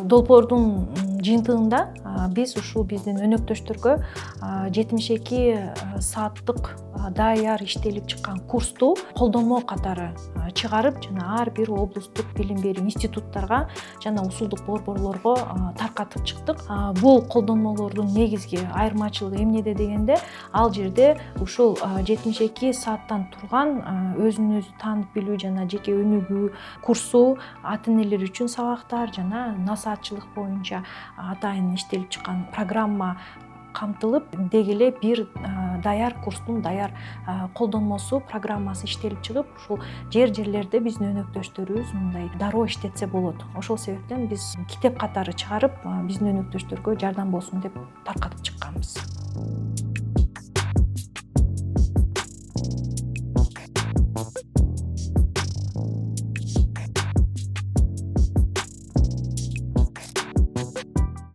долбоордун жыйынтыгында биз ушул биздин өнөктөштөргө 72 сааттык даяр иштелип чыккан курсту колдонмо катары чыгарып, жана ар бир облустук билим берүү институттарга жана усулдук борборлорго таркатып чыктык. Бул колдонмолордун негизги айырмачылыгы эмнеде дегенде, ал жерде ушул 72 сааттан турган өзүн өзү таанып билүү жана жеке өнүгүү курсу, ата энелер үчүн сабактар жана насаатчылык боюнча атайын иштелип чыккан программа камтылып, деги эле бир даяр курстун даяр колдонмосу, программасы иштелип чыгып, ушул жерлерде биздин өнөктөштөрүбүз мындай дароо иштетсе болот. Ошол себептен биз китеп катары чыгарып, биздин өнөктөштөргө жардам болсун деп таркатып чыкканбыз.